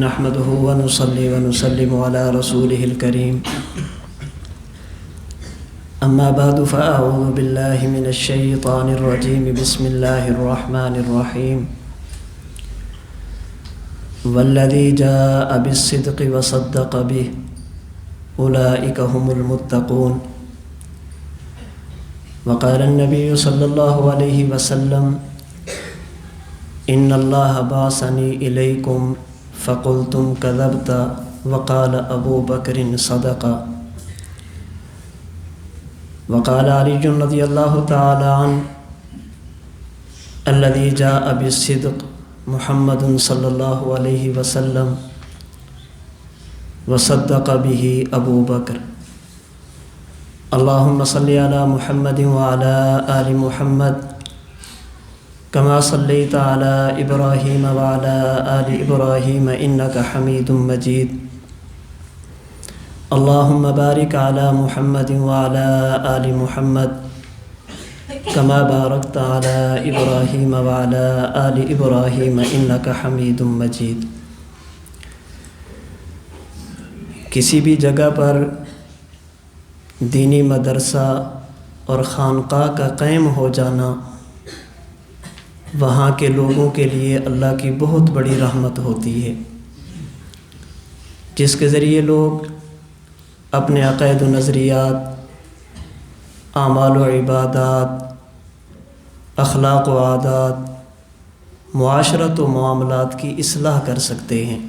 نحمده ونصلي ونسلم على رسوله الكريم أما بعد فأعوذ بالله من الشيطان الرجيم بسم الله الرحمن الرحيم والذي جاء بالصدق وصدق به أولئك هم المتقون وقال النبي صلى الله عليه وسلم إن الله بعثني إليكم فقلتم كذبت وقال أبو بكر صدق وقال علي رضي الله تعالى عنه الذي جاء بالصدق محمد صلى الله عليه وسلم وصدق به أبو بكر اللهم صل على محمد وعلى آل محمد كما صليت على إبراهيم وعلى آل إبراهيم إنك حميد مجيد اللهم بارك على محمد وعلى آل محمد كما باركت على إبراهيم وعلى آل إبراهيم إنك حميد مجيد۔ کسی بھی جگہ پر دینی مدرسہ اور خانقاہ کا قائم ہو جانا وہاں کے لوگوں کے لیے اللہ کی بہت بڑی رحمت ہوتی ہے، جس کے ذریعے لوگ اپنے عقائد و نظریات، اعمال و عبادات، اخلاق و عادات، معاشرت و معاملات کی اصلاح کر سکتے ہیں۔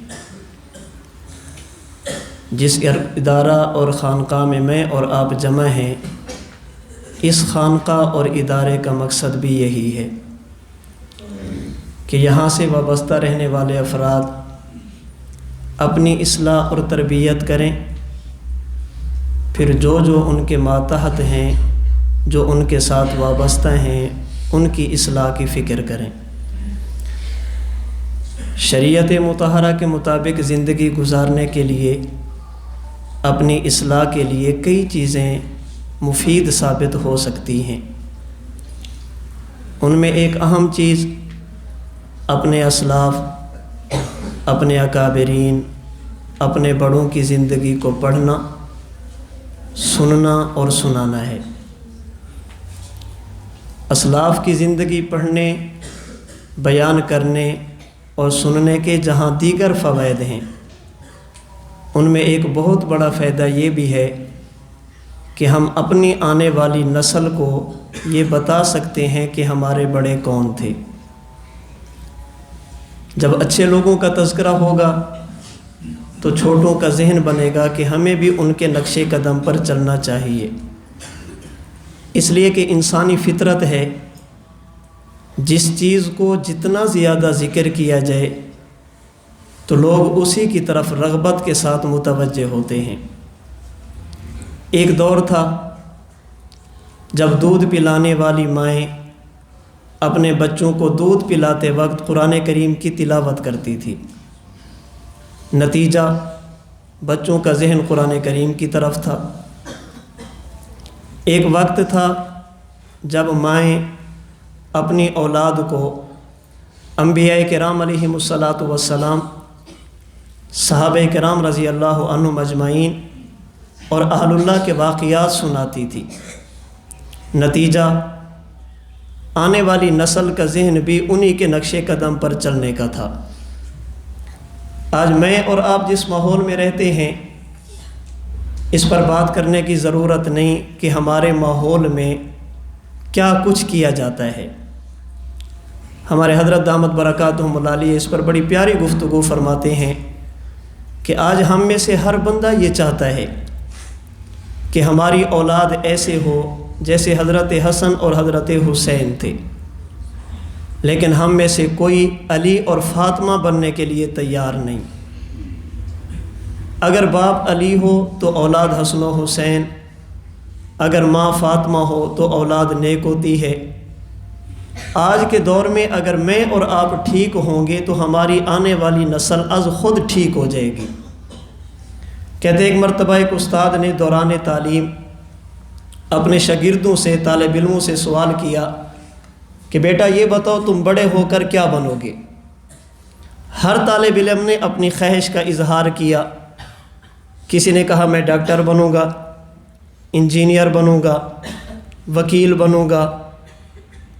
جس ادارہ اور خانقاہ میں میں اور آپ جمع ہیں، اس خانقاہ اور ادارے کا مقصد بھی یہی ہے کہ یہاں سے وابستہ رہنے والے افراد اپنی اصلاح اور تربیت کریں، پھر جو ان کے ماتحت ہیں، جو ان کے ساتھ وابستہ ہیں، ان کی اصلاح کی فکر کریں۔ شریعت مطہرہ کے مطابق زندگی گزارنے کے لیے، اپنی اصلاح کے لیے کئی چیزیں مفید ثابت ہو سکتی ہیں۔ ان میں ایک اہم چیز اپنے اسلاف، اپنے اکابرین، اپنے بڑوں کی زندگی کو پڑھنا، سننا اور سنانا ہے۔ اسلاف کی زندگی پڑھنے، بیان کرنے اور سننے کے جہاں دیگر فوائد ہیں، ان میں ایک بہت بڑا فائدہ یہ بھی ہے کہ ہم اپنی آنے والی نسل کو یہ بتا سکتے ہیں کہ ہمارے بڑے کون تھے۔ جب اچھے لوگوں کا تذکرہ ہوگا تو چھوٹوں کا ذہن بنے گا کہ ہمیں بھی ان کے نقش قدم پر چلنا چاہیے، اس لیے کہ انسانی فطرت ہے، جس چیز کو جتنا زیادہ ذکر کیا جائے تو لوگ اسی کی طرف رغبت کے ساتھ متوجہ ہوتے ہیں۔ ایک دور تھا جب دودھ پلانے والی مائیں اپنے بچوں کو دودھ پلاتے وقت قرآن کریم کی تلاوت کرتی تھی، نتیجہ بچوں کا ذہن قرآن کریم کی طرف تھا۔ ایک وقت تھا جب مائیں اپنی اولاد کو انبیاء کرام علیہم الصلاۃ والسلام، صحابہ کرام رضی اللہ عنہم اجمعین اور اہل اللہ کے واقعات سناتی تھی، نتیجہ آنے والی نسل کا ذہن بھی انہی کے نقش قدم پر چلنے کا تھا۔ آج میں اور آپ جس ماحول میں رہتے ہیں، اس پر بات کرنے کی ضرورت نہیں کہ ہمارے ماحول میں کیا کچھ کیا جاتا ہے۔ ہمارے حضرت دامت برکاتہم العالیہ اس پر بڑی پیاری گفتگو فرماتے ہیں کہ آج ہم میں سے ہر بندہ یہ چاہتا ہے کہ ہماری اولاد ایسے ہو جیسے حضرت حسن اور حضرت حسین تھے، لیکن ہم میں سے کوئی علی اور فاطمہ بننے کے لیے تیار نہیں۔ اگر باپ علی ہو تو اولاد حسن و حسین، اگر ماں فاطمہ ہو تو اولاد نیک ہوتی ہے۔ آج کے دور میں اگر میں اور آپ ٹھیک ہوں گے تو ہماری آنے والی نسل از خود ٹھیک ہو جائے گی۔ کہتے ایک مرتبہ ایک استاد نے دوران تعلیم اپنے شاگردوں سے، طالب علموں سے سوال کیا کہ بیٹا یہ بتاؤ تم بڑے ہو کر کیا بنو گے؟ ہر طالب علم نے اپنی خواہش کا اظہار کیا. کسی نے کہا میں ڈاکٹر بنوں گا، انجینئر بنوں گا، وکیل بنوں گا،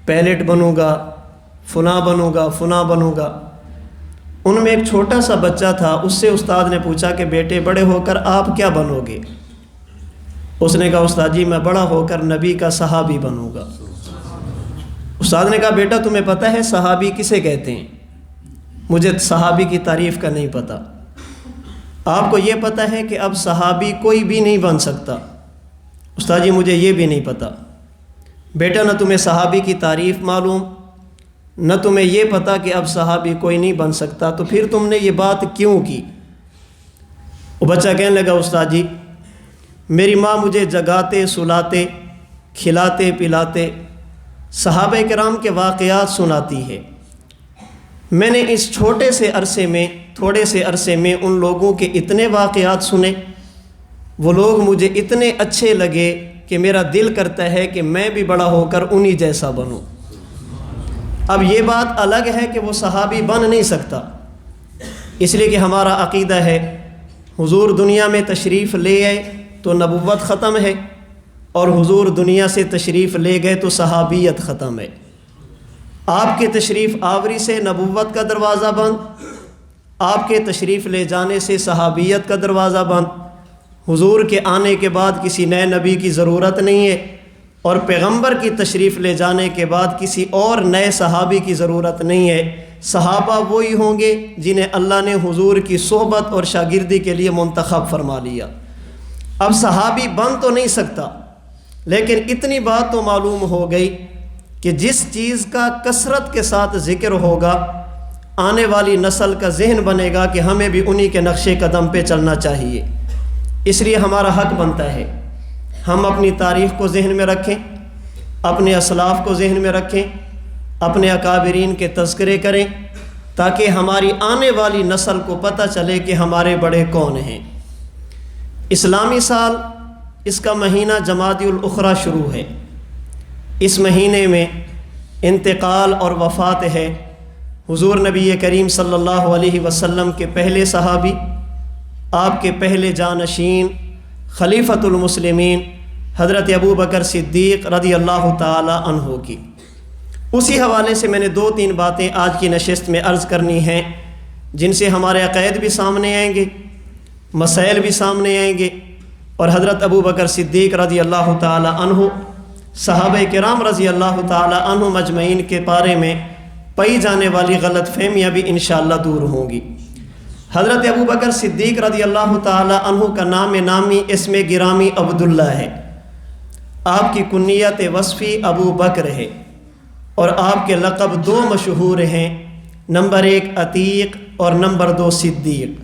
پائلٹ بنوں گا، فلاں بنوں گا، فلاں بنوں گا. ان میں ایک چھوٹا سا بچہ تھا، اس سے استاد نے پوچھا کہ بیٹے بڑے ہو کر آپ کیا بنو گے؟ اس نے کہا استاد جی میں بڑا ہو کر نبی کا صحابی بنوں گا. استاد نے کہا بیٹا تمہیں پتہ ہے صحابی کسے کہتے ہیں؟ مجھے صحابی کی تعریف کا نہیں پتہ. آپ کو یہ پتہ ہے کہ اب صحابی کوئی بھی نہیں بن سکتا؟ استاد جی مجھے یہ بھی نہیں پتہ. بیٹا نہ تمہیں صحابی کی تعریف معلوم، نہ تمہیں یہ پتہ کہ اب صحابی کوئی نہیں بن سکتا، تو پھر تم نے یہ بات کیوں کی؟ وہ بچہ کہنے لگا استاد جی میری ماں مجھے جگاتے سلاتے کھلاتے پلاتے صحابہ کرام کے واقعات سناتی ہے. میں نے اس تھوڑے سے عرصے میں ان لوگوں کے اتنے واقعات سنے، وہ لوگ مجھے اتنے اچھے لگے کہ میرا دل کرتا ہے کہ میں بھی بڑا ہو کر انہی جیسا بنوں. اب یہ بات الگ ہے کہ وہ صحابی بن نہیں سکتا، اس لیے کہ ہمارا عقیدہ ہے حضور دنیا میں تشریف لے آئے تو نبوت ختم ہے، اور حضور دنیا سے تشریف لے گئے تو صحابیت ختم ہے. آپ کے تشریف آوری سے نبوت کا دروازہ بند، آپ کے تشریف لے جانے سے صحابیت کا دروازہ بند. حضور کے آنے کے بعد کسی نئے نبی کی ضرورت نہیں ہے، اور پیغمبر کی تشریف لے جانے کے بعد کسی اور نئے صحابی کی ضرورت نہیں ہے. صحابہ وہی ہوں گے جنہیں اللہ نے حضور کی صحبت اور شاگردی کے لیے منتخب فرما لیا. اب صحابی بن تو نہیں سکتا، لیکن اتنی بات تو معلوم ہو گئی کہ جس چیز کا کثرت کے ساتھ ذکر ہوگا آنے والی نسل کا ذہن بنے گا کہ ہمیں بھی انہی کے نقش قدم پہ چلنا چاہیے. اس لیے ہمارا حق بنتا ہے ہم اپنی تاریخ کو ذہن میں رکھیں، اپنے اسلاف کو ذہن میں رکھیں، اپنے اکابرین کے تذکرے کریں، تاکہ ہماری آنے والی نسل کو پتہ چلے کہ ہمارے بڑے کون ہیں. اسلامی سال اس کا مہینہ جمادی الاخری شروع ہے. اس مہینے میں انتقال اور وفات ہے حضور نبی کریم صلی اللہ علیہ وسلم کے پہلے صحابی، آپ کے پہلے جانشین خلیفۃ المسلمین حضرت ابو بکر صدیق رضی اللہ تعالی عنہ کی. اسی حوالے سے میں نے 2-3 باتیں آج کی نشست میں عرض کرنی ہیں، جن سے ہمارے عقائد بھی سامنے آئیں گے، مسائل بھی سامنے آئیں گے، اور حضرت ابو بکر صدیق رضی اللہ تعالی عنہ، صحابہ کرام رضی اللہ تعالی عنہ مجمعین کے بارے میں پائی جانے والی غلط فہمیاں بھی انشاءاللہ دور ہوں گی. حضرت ابو بکر صدیق رضی اللہ تعالی عنہ کا نام نامی اسم گرامی عبداللہ ہے. آپ کی کنیت وصفی ابو بکر ہے، اور آپ کے لقب 2 مشہور ہیں، نمبر 1 عتیق اور نمبر 2 صدیق.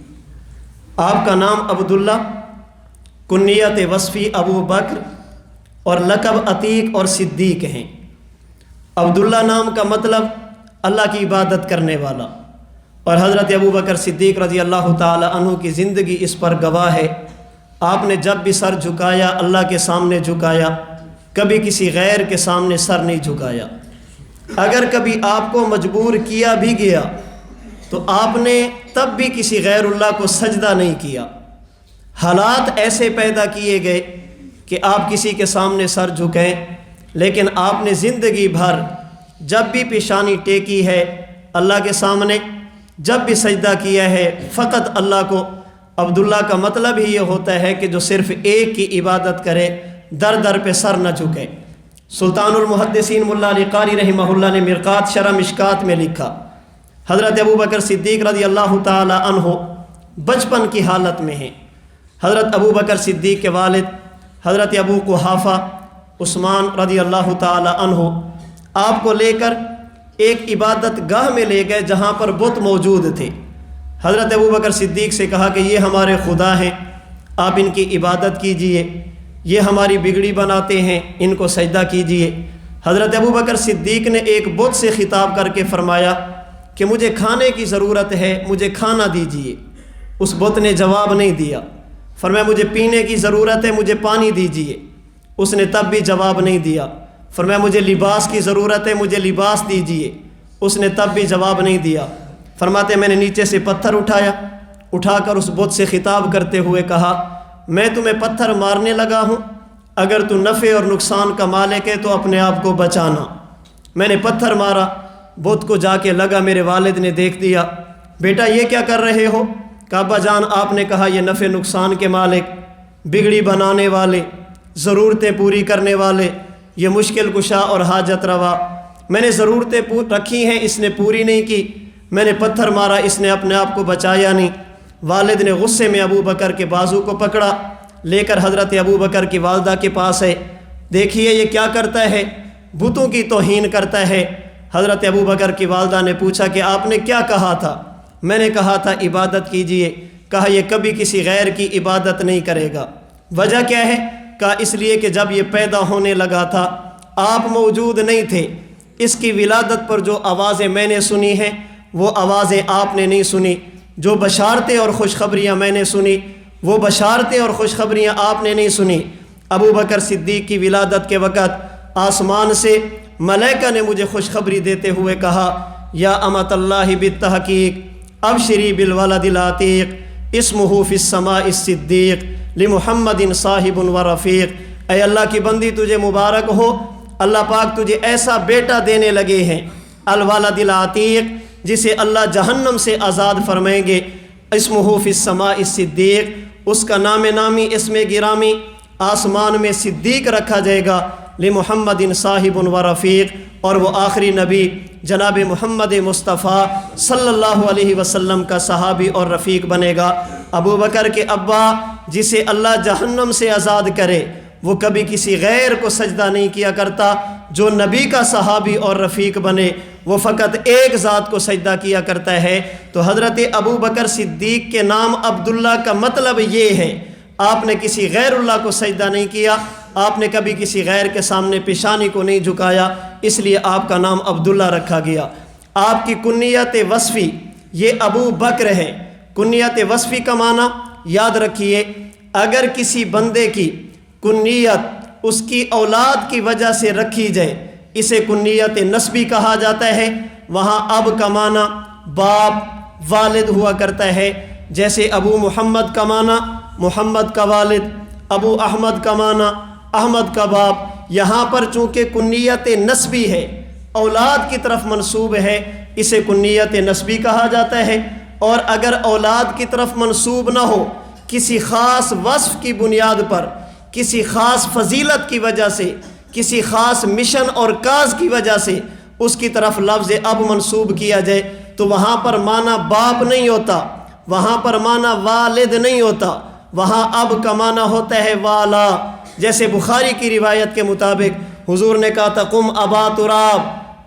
آپ کا نام عبداللہ، کنیت وصفی ابو بکر اور لقب عتیق اور صدیق ہیں. عبداللہ نام کا مطلب اللہ کی عبادت کرنے والا، اور حضرت ابو بکر صدیق رضی اللہ تعالی عنہ کی زندگی اس پر گواہ ہے. آپ نے جب بھی سر جھکایا اللہ کے سامنے جھکایا، کبھی کسی غیر کے سامنے سر نہیں جھکایا. اگر کبھی آپ کو مجبور کیا بھی گیا تو آپ نے تب بھی کسی غیر اللہ کو سجدہ نہیں کیا. حالات ایسے پیدا کیے گئے کہ آپ کسی کے سامنے سر جھکیں، لیکن آپ نے زندگی بھر جب بھی پیشانی ٹیکی ہے اللہ کے سامنے، جب بھی سجدہ کیا ہے فقط اللہ کو. عبداللہ کا مطلب ہی یہ ہوتا ہے کہ جو صرف ایک کی عبادت کرے، در در پہ سر نہ جھکے. سلطان المحدثین ملا علی قاری رحمہ اللہ نے مرقات شرح مشکات میں لکھا، حضرت ابو بکر صدیق رضی اللہ تعالی عنہ بچپن کی حالت میں ہیں. حضرت ابو بکر صدیق کے والد حضرت ابو قحافہ عثمان رضی اللہ تعالی عنہ آپ کو لے کر ایک عبادت گاہ میں لے گئے جہاں پر بت موجود تھے. حضرت ابو بکر صدیق سے کہا کہ یہ ہمارے خدا ہیں، آپ ان کی عبادت کیجئے، یہ ہماری بگڑی بناتے ہیں، ان کو سجدہ کیجئے. حضرت ابو بکر صدیق نے ایک بت سے خطاب کر کے فرمایا کہ مجھے کھانے کی ضرورت ہے، مجھے کھانا دیجئے. اس بت نے جواب نہیں دیا. فرمایا مجھے پینے کی ضرورت ہے، مجھے پانی دیجئے. اس نے تب بھی جواب نہیں دیا. فرمایا مجھے لباس کی ضرورت ہے، مجھے لباس دیجئے. اس نے تب بھی جواب نہیں دیا. فرماتے میں نے نیچے سے پتھر اٹھا کر اس بت سے خطاب کرتے ہوئے کہا میں تمہیں پتھر مارنے لگا ہوں، اگر تو نفع اور نقصان کا مالک ہے تو اپنے آپ کو بچانا۔ میں نے پتھر مارا، بت کو جا کے لگا، میرے والد نے دیکھ دیا، بیٹا یہ کیا کر رہے ہو؟ کہا ابا جان آپ نے کہا یہ نفع نقصان کے مالک، بگڑی بنانے والے، ضرورتیں پوری کرنے والے، یہ مشکل کشا اور حاجت روا، میں نے ضرورتیں رکھی ہیں، اس نے پوری نہیں کی، میں نے پتھر مارا، اس نے اپنے آپ کو بچایا نہیں۔ والد نے غصے میں ابو بکر کے بازو کو پکڑا، لے کر حضرت ابو بکر کی والدہ کے پاس ہے، دیکھیے یہ کیا کرتا ہے، بتوں کی توہین کرتا ہے۔ حضرت ابو بکر کی والدہ نے پوچھا کہ آپ نے کیا کہا تھا؟ میں نے کہا تھا عبادت کیجئے۔ کہا یہ کبھی کسی غیر کی عبادت نہیں کرے گا۔ وجہ کیا ہے؟ کہا اس لیے کہ جب یہ پیدا ہونے لگا تھا آپ موجود نہیں تھے، اس کی ولادت پر جو آوازیں میں نے سنی ہیں وہ آوازیں آپ نے نہیں سنی، جو بشارتیں اور خوشخبریاں میں نے سنی وہ بشارتیں اور خوشخبریاں آپ نے نہیں سنی۔ ابو بکر صدیق کی ولادت کے وقت آسمان سے ملائکہ نے مجھے خوشخبری دیتے ہوئے کہا یا امت اللہ بالتحقیق ابشری بالولد العتیق اسمہ فی السماء الصدیق لمحمد صاحب و رفیق۔ اے اللہ کی بندی تجھے مبارک ہو، اللہ پاک تجھے ایسا بیٹا دینے لگے ہیں، الولد العتیق، جسے اللہ جہنم سے آزاد فرمائیں گے، اسمہ فی السماء الصدیق، اس کا نام نامی اسم گرامی آسمان میں صدیق رکھا جائے گا، لمحمد صاحب و رفیق، اور وہ آخری نبی جناب محمد مصطفیٰ صلی اللہ علیہ وسلم کا صحابی اور رفیق بنے گا۔ ابو بکر کے ابا جسے اللہ جہنم سے آزاد کرے وہ کبھی کسی غیر کو سجدہ نہیں کیا کرتا، جو نبی کا صحابی اور رفیق بنے وہ فقط ایک ذات کو سجدہ کیا کرتا ہے۔ تو حضرت ابو بکر صدیق کے نام عبداللہ کا مطلب یہ ہے آپ نے کسی غیر اللہ کو سجدہ نہیں کیا، آپ نے کبھی کسی غیر کے سامنے پیشانی کو نہیں جھکایا، اس لیے آپ کا نام عبداللہ رکھا گیا۔ آپ کی کنیت وصفی یہ ابو بکر ہے۔ کنیت وصفی کا معنی یاد رکھیے، اگر کسی بندے کی کنیت اس کی اولاد کی وجہ سے رکھی جائے اسے کنیت نسبی کہا جاتا ہے۔ وہاں اب کا معنی باپ والد ہوا کرتا ہے، جیسے ابو محمد کا معنی محمد کا والد، ابو احمد کا معنی احمد کا باپ۔ یہاں پر چونکہ کنیت نسبی ہے، اولاد کی طرف منسوب ہے، اسے کنیت نسبی کہا جاتا ہے۔ اور اگر اولاد کی طرف منسوب نہ ہو، کسی خاص وصف کی بنیاد پر، کسی خاص فضیلت کی وجہ سے، کسی خاص مشن اور کاز کی وجہ سے اس کی طرف لفظ اب منسوب کیا جائے تو وہاں پر معنی باپ نہیں ہوتا، وہاں پر معنی والد نہیں ہوتا، وہاں اب کا معنی ہوتا ہے والا۔ جیسے بخاری کی روایت کے مطابق حضور نے کہا تھا قم ابا تراب،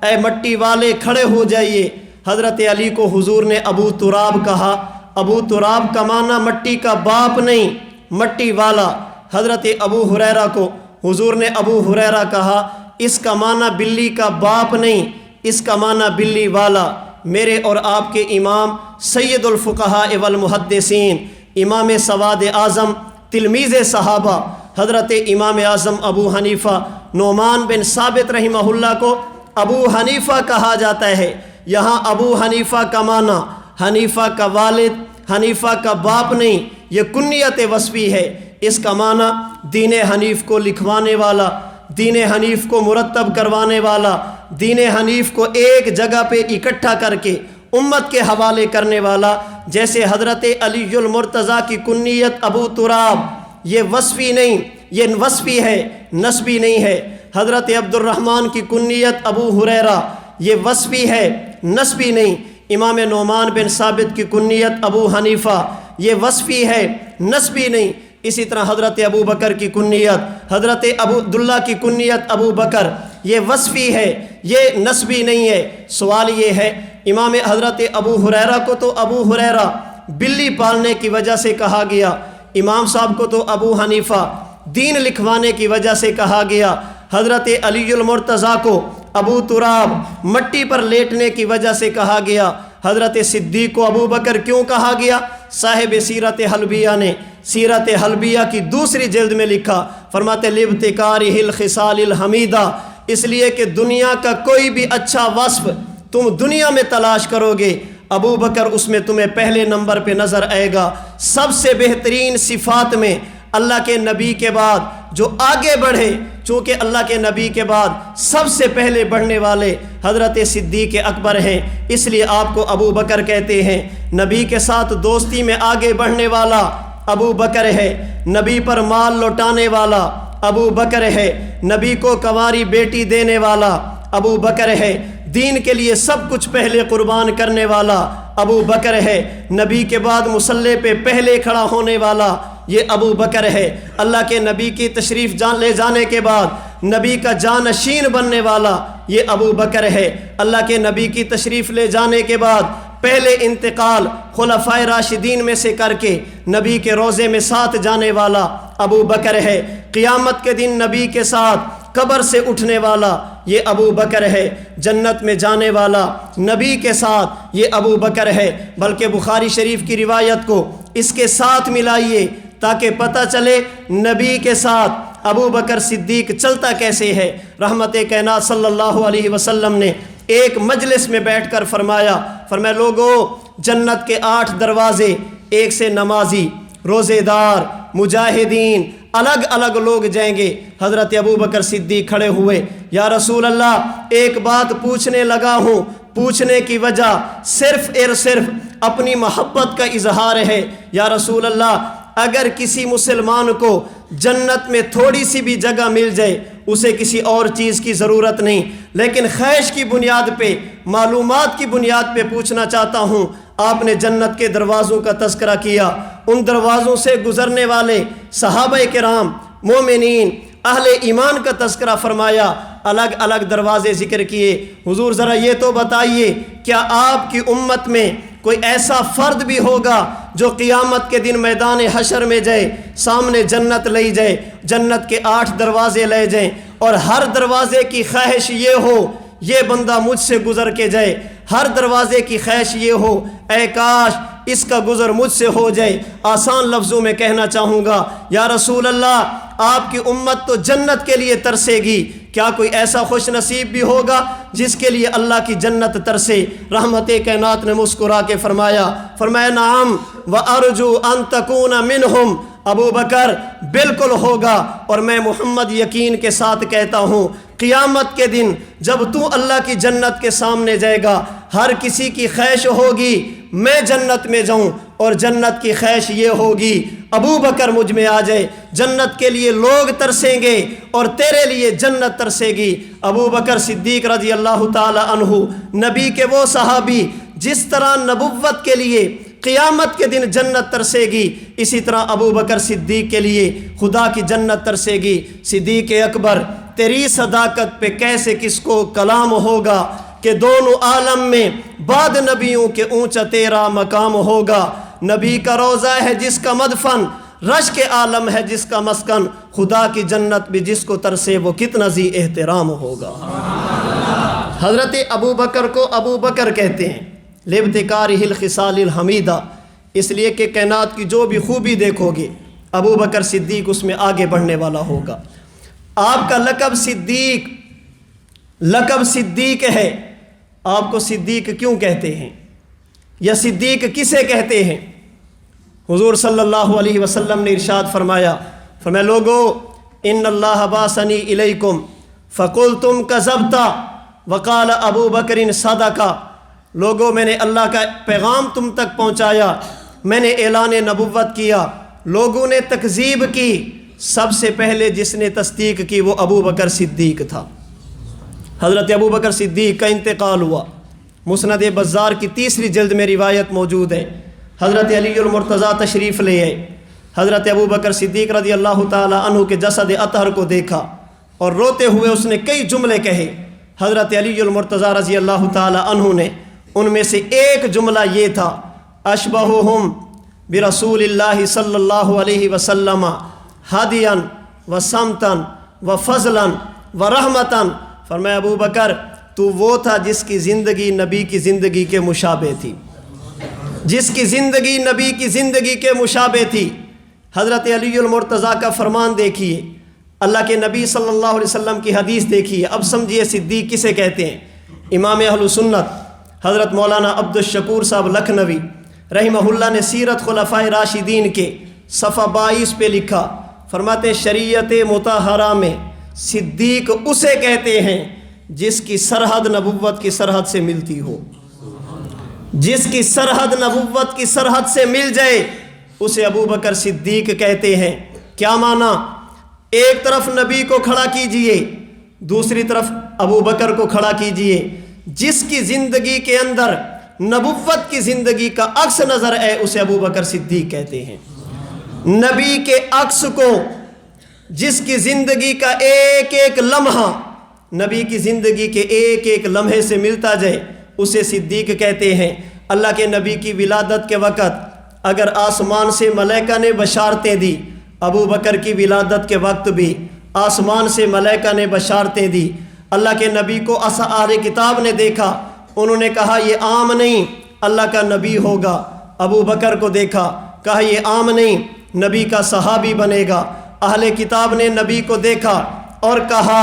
اے مٹی والے کھڑے ہو جائیے۔ حضرت علی کو حضور نے ابو تراب کہا۔ ابو تراب کا معنی مٹی کا باپ نہیں، مٹی والا۔ حضرت ابو ہریرہ کو حضور نے ابو ہریرہ کہا، اس کا معنی بلی کا باپ نہیں، اس کا معنی بلی والا۔ میرے اور آپ کے امام سید الفقہاء والمحدثین، امام سواد اعظم، تلمیذ صحابہ حضرت امام اعظم ابو حنیفہ نعمان بن ثابت رحمہ اللہ کو ابو حنیفہ کہا جاتا ہے۔ یہاں ابو حنیفہ کا معنی حنیفہ کا والد، حنیفہ کا باپ نہیں، یہ کنیت وصفی ہے۔ اس کا معنی دین حنیف کو لکھوانے والا، دین حنیف کو مرتب کروانے والا، دین حنیف کو ایک جگہ پہ اکٹھا کر کے امت کے حوالے کرنے والا۔ جیسے حضرت علی المرتضیٰ کی کنیت ابو تراب، یہ وصفی نہیں، یہ وصفی ہے، نسبی نہیں ہے۔ حضرت عبد الرحمن کی کنیت ابو ہریرہ، یہ وصفی ہے، نسبی نہیں۔ امام نعمان بن ثابت کی کنیت ابو حنیفہ، یہ وصفی ہے، نسبی نہیں۔ اسی طرح حضرت ابو بکر کی کنیت، حضرت ابو عبداللہ کی کنیت ابو بکر، یہ وصفی ہے، یہ نسبی نہیں ہے۔ سوال یہ ہے، امام حضرت ابو ہریرہ کو تو ابو ہریرہ بلی پالنے کی وجہ سے کہا گیا، امام صاحب کو تو ابو حنیفہ دین لکھوانے کی وجہ سے کہا گیا، حضرت علی المرتضیٰ کو ابو تراب مٹی پر لیٹنے کی وجہ سے کہا گیا، حضرت صدیق کو ابو بکر کیوں کہا گیا؟ صاحب سیرت حلبیہ نے سیرت حلبیہ کی دوسری جلد میں لکھا، فرماتے لابتکارہ الخصال الحمیدہ، اس لیے کہ دنیا کا کوئی بھی اچھا وصف تم دنیا میں تلاش کرو گے، ابو بکر اس میں تمہیں پہلے نمبر پہ نظر آئے گا۔ سب سے بہترین صفات میں اللہ کے نبی کے بعد جو آگے بڑھے، چونکہ اللہ کے نبی کے بعد سب سے پہلے بڑھنے والے حضرت صدیق اکبر ہیں، اس لیے آپ کو ابو بکر کہتے ہیں۔ نبی کے ساتھ دوستی میں آگے بڑھنے والا ابو بکر ہے، نبی پر مال لوٹانے والا ابو بکر ہے، نبی کو کنواری بیٹی دینے والا ابو بکر ہے، دین کے لیے سب کچھ پہلے قربان کرنے والا ابو بکر ہے، نبی کے بعد مصلی پہ پہلے کھڑا ہونے والا یہ ابو بکر ہے، اللہ کے نبی کی تشریف لے جانے کے بعد نبی کا جانشین بننے والا یہ ابو بکر ہے، اللہ کے نبی کی تشریف لے جانے کے بعد پہلے انتقال خلفائے راشدین میں سے کر کے نبی کے روضے میں ساتھ جانے والا ابو بکر ہے، قیامت کے دن نبی کے ساتھ قبر سے اٹھنے والا یہ ابو بکر ہے، جنت میں جانے والا نبی کے ساتھ یہ ابو بکر ہے۔ بلکہ بخاری شریف کی روایت کو اس کے ساتھ ملائیے تاکہ پتہ چلے نبی کے ساتھ ابو بکر صدیق چلتا کیسے ہے۔ رحمت کائنات صلی اللہ علیہ وسلم نے ایک مجلس میں بیٹھ کر فرمایا لوگو جنت کے 8 دروازے، ایک سے نمازی، روزے دار، مجاہدین، الگ الگ لوگ جائیں گے۔ حضرت ابو بکر صدیق کھڑے ہوئے، یا رسول اللہ ایک بات پوچھنے لگا ہوں، پوچھنے کی وجہ صرف اور صرف اپنی محبت کا اظہار ہے۔ یا رسول اللہ اگر کسی مسلمان کو جنت میں تھوڑی سی بھی جگہ مل جائے اسے کسی اور چیز کی ضرورت نہیں، لیکن خواہش کی بنیاد پہ، معلومات کی بنیاد پہ پوچھنا چاہتا ہوں۔ آپ نے جنت کے دروازوں کا تذکرہ کیا، ان دروازوں سے گزرنے والے صحابہ کرام، مومنین، اہل ایمان کا تذکرہ فرمایا، الگ الگ دروازے ذکر کیے۔ حضور ذرا یہ تو بتائیے کیا آپ کی امت میں کوئی ایسا فرد بھی ہوگا جو قیامت کے دن میدان حشر میں جائے، سامنے جنت لے جائے، جنت کے 8 دروازے لے جائیں اور ہر دروازے کی خواہش یہ ہو یہ بندہ مجھ سے گزر کے جائے، ہر دروازے کی خواہش یہ ہو اے کاش اس کا گزر مجھ سے ہو جائے۔ آسان لفظوں میں کہنا چاہوں گا یا رسول اللہ آپ کی امت تو جنت کے لیے ترسے گی، کیا کوئی ایسا خوش نصیب بھی ہوگا جس کے لیے اللہ کی جنت ترسے؟ رحمت کائنات نے مسکرا کے فرمایا نعم وارجو ان تکون منہم، ابو بکر بالکل ہوگا، اور میں محمد یقین کے ساتھ کہتا ہوں قیامت کے دن جب تو اللہ کی جنت کے سامنے جائے گا ہر کسی کی خواہش ہوگی میں جنت میں جاؤں، اور جنت کی خواہش یہ ہوگی ابو بکر مجھ میں آ جائے۔ جنت کے لیے لوگ ترسیں گے اور تیرے لیے جنت ترسے گی۔ ابو بکر صدیق رضی اللہ تعالی عنہ نبی کے وہ صحابی جس طرح نبوت کے لیے قیامت کے دن جنت ترسے گی، اسی طرح ابو بکر صدیق کے لیے خدا کی جنت ترسے گی۔ صدیق اکبر تیری صداقت پہ کیسے کس کو کلام ہوگا کہ دونوں عالم میں بعد نبیوں کے اونچا تیرا مقام ہوگا۔ نبی کا روضہ ہے جس کا مدفن، رش کے عالم ہے جس کا مسکن، خدا کی جنت بھی جس کو ترسے وہ کتنا ذی احترام ہوگا۔ حضرت ابو بکر کو ابو بکر کہتے ہیں لابتکارہ الخصال الحمیدہ، اس لیے کہ کائنات کی جو بھی خوبی دیکھو گے ابو بکر صدیق اس میں آگے بڑھنے والا ہوگا۔ آپ کا لقب صدیق ہے۔ آپ کو صدیق کیوں کہتے ہیں یا صدیق کسے کہتے ہیں؟ حضور صلی اللہ علیہ وسلم نے ارشاد فرمایا لوگو ان اللہ باسنی الیکم فقلتم کذبت وقال ابو بکر صدقہ، لوگو میں نے اللہ کا پیغام تم تک پہنچایا، میں نے اعلان نبوت کیا، لوگوں نے تکذیب کی، سب سے پہلے جس نے تصدیق کی وہ ابو بکر صدیق تھا۔ حضرت ابو بکر صدیق کا انتقال ہوا، مسند بزار کی 3 جلد میں روایت موجود ہے۔ حضرت علی المرتضیٰ تشریف لے آئے، حضرت ابو بکر صدیق رضی اللہ تعالی عنہ کے جسد اطہر کو دیکھا اور روتے ہوئے اس نے کئی جملے کہے۔ حضرت علی المرتضیٰ رضی اللہ تعالی عنہ نے ان میں سے ایک جملہ یہ تھا اشبہہم برسول اللہ صلی اللہ علیہ وسلم ہدیا و سمتا و فضلا و رحمتا، فرمایا ابو بکر تو وہ تھا جس کی زندگی نبی کی زندگی کے مشابہ تھی، جس کی زندگی نبی کی زندگی کے مشابہ تھی۔ حضرت علی المرتضیٰ کا فرمان دیکھیے، اللہ کے نبی صلی اللہ علیہ وسلم کی حدیث دیکھیے، اب سمجھیے صدیق کسے کہتے ہیں۔ امام اہل سنت حضرت مولانا عبدالشکور صاحب لکھنوی رحمہ اللہ نے سیرت خلفائے راشدین کے صفحہ 22 پہ لکھا، فرماتے شریعت مطہرہ میں صدیق اسے کہتے ہیں جس کی سرحد نبوت کی سرحد سے ملتی ہو۔ جس کی سرحد نبوت کی سرحد سے مل جائے اسے ابو بکر صدیق کہتے ہیں۔ کیا معنی؟ ایک طرف نبی کو کھڑا کیجئے، دوسری طرف ابو بکر کو کھڑا کیجئے، جس کی زندگی کے اندر نبوت کی زندگی کا عکس نظر ہے اسے ابو بکر صدیق کہتے ہیں۔ نبی کے عکس کو، جس کی زندگی کا ایک ایک لمحہ نبی کی زندگی کے ایک ایک لمحے سے ملتا جائے اسے صدیق کہتے ہیں۔ اللہ کے نبی کی ولادت کے وقت اگر آسمان سے ملائکہ نے بشارتیں دی، ابو بکر کی ولادت کے وقت بھی آسمان سے ملائکہ نے بشارتیں دی۔ اللہ کے نبی کو اہل کتاب نے دیکھا، انہوں نے کہا یہ عام نہیں، اللہ کا نبی ہوگا۔ ابو بکر کو دیکھا، کہا یہ عام نہیں، نبی کا صحابی بنے گا۔ اہل کتاب نے نبی کو دیکھا اور کہا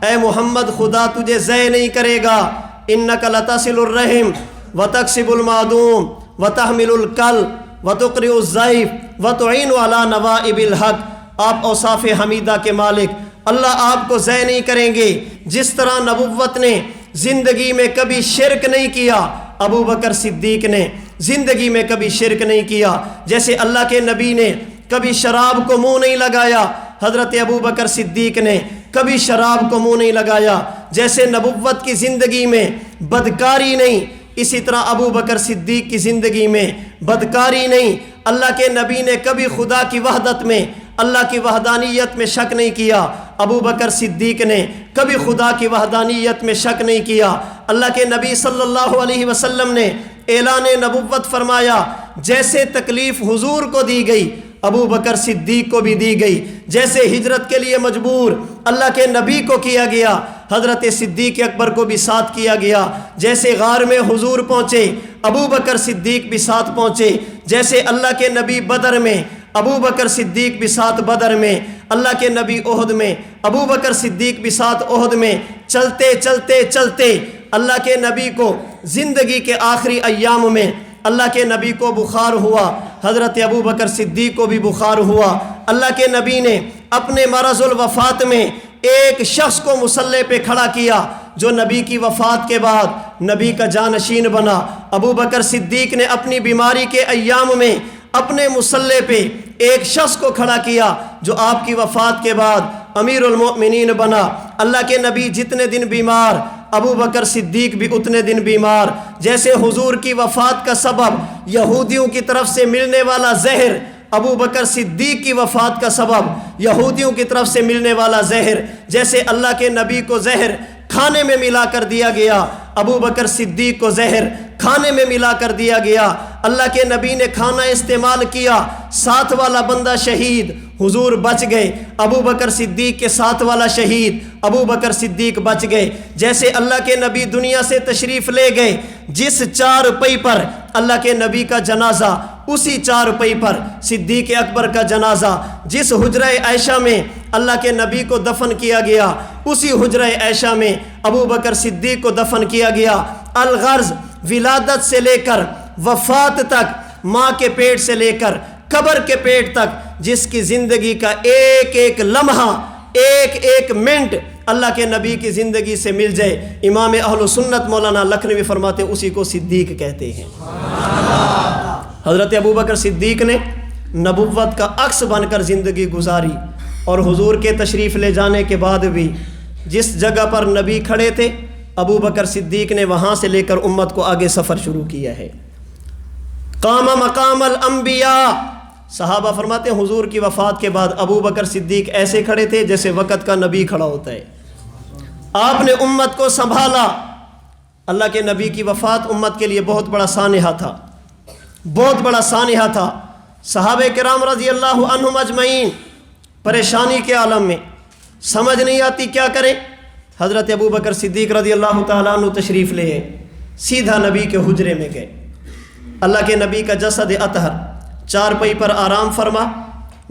اے محمد خدا تجھے ضائع نہیں کرے گا، انک لتصل الرحم وتکسب المعدوم وتحمل الکل وتقرئ الضیف وتعین علی نوائب الحق۔ آپ اوصاف حمیدہ کے مالک، اللہ آپ کو ضائع نہیں کریں گے۔ جس طرح نبوت نے زندگی میں کبھی شرک نہیں کیا، ابو بکر صدیق نے زندگی میں کبھی شرک نہیں کیا۔ جیسے اللہ کے نبی نے کبھی شراب کو منہ نہیں لگایا، حضرت ابو بکر صدیق نے کبھی شراب کو منہ نہیں لگایا۔ جیسے نبوت کی زندگی میں بدکاری نہیں، اسی طرح ابو بکر صدیق کی زندگی میں بدکاری نہیں۔ اللہ کے نبی نے کبھی خدا کی وحدت میں، اللہ کی وحدانیت میں شک نہیں کیا، ابو بکر صدیق نے کبھی خدا کی وحدانیت میں شک نہیں کیا۔ اللہ کے نبی صلی اللہ علیہ وسلم نے اعلان نبوت فرمایا، جیسے تکلیف حضور کو دی گئی ابو بکر صدیق کو بھی دی گئی۔ جیسے ہجرت کے لیے مجبور اللہ کے نبی کو کیا گیا، حضرت صدیق اکبر کو بھی ساتھ کیا گیا۔ جیسے غار میں حضور پہنچے ابو بکر صدیق بھی ساتھ پہنچے۔ جیسے اللہ کے نبی بدر میں ابو بکر صدیق بھی ساتھ بدر میں، اللہ کے نبی احد میں ابو بکر صدیق بھی ساتھ احد میں۔ چلتے چلتے چلتے اللہ کے نبی کو زندگی کے آخری ایام میں اللہ کے نبی کو بخار ہوا، حضرت ابو بکر صدیق کو بھی بخار ہوا۔ اللہ کے نبی نے اپنے مرض الوفات میں ایک شخص کو مصلی پہ کھڑا کیا جو نبی کی وفات کے بعد نبی کا جانشین بنا۔ ابو بکر صدیق نے اپنی بیماری کے ایام میں اپنے مصلی پہ ایک شخص کو کھڑا کیا جو آپ کی وفات کے بعد امیر المؤمنین بنا۔ اللہ کے نبی جتنے دن بیمار، ابو بکر صدیق بھی اتنے دن بیمار۔ جیسے حضور کی وفات کا سبب یہودیوں کی طرف سے ملنے والا زہر، ابو بکر صدیق کی وفات کا سبب یہودیوں کی طرف سے ملنے والا زہر۔ جیسے اللہ کے نبی کو زہر کھانے میں ملا کر دیا گیا، ابو بکر صدیق کو زہر کھانے میں ملا کر دیا گیا۔ اللہ کے نبی نے کھانا استعمال کیا، ساتھ والا بندہ شہید، حضور بچ گئے۔ ابو بکر صدیق کے ساتھ والا شہید، ابو بکر صدیق بچ گئے۔ جیسے اللہ کے نبی دنیا سے تشریف لے گئے، جس چارپائی پر اللہ کے نبی کا جنازہ، اسی چارپائی پر صدیق اکبر کا جنازہ۔ جس حجرہ عائشہ میں اللہ کے نبی کو دفن کیا گیا، اسی حجرہ عائشہ میں ابو بکر صدیق کو دفن کیا گیا۔ الغرض ولادت سے لے کر وفات تک، ماں کے پیٹ سے لے کر قبر کے پیٹ تک، جس کی زندگی کا ایک ایک لمحہ، ایک ایک منٹ اللہ کے نبی کی زندگی سے مل جائے، امام اہل سنت مولانا لکھنوی فرماتے اسی کو صدیق کہتے ہیں۔ حضرت ابو بکر صدیق نے نبوت کا عکس بن کر زندگی گزاری، اور حضور کے تشریف لے جانے کے بعد بھی جس جگہ پر نبی کھڑے تھے، ابو بکر صدیق نے وہاں سے لے کر امت کو آگے سفر شروع کیا ہے۔ قام مقام الانبیاء، صحابہ فرماتے ہیں حضور کی وفات کے بعد ابو بکر صدیق ایسے کھڑے تھے جیسے وقت کا نبی کھڑا ہوتا ہے۔ آپ نے امت کو سنبھالا۔ اللہ کے نبی کی وفات امت کے لیے بہت بڑا سانحہ تھا، بہت بڑا سانحہ تھا۔ صحابہ کرام رضی اللہ عنہم اجمعین پریشانی کے عالم میں، سمجھ نہیں آتی کیا کریں۔ حضرت ابو بکر صدیق رضی اللہ تعالیٰ عنہ تشریف لے گئے، سیدھا نبی کے حجرے میں گئے۔ اللہ کے نبی کا جسد اطہر چارپائی پر آرام فرما،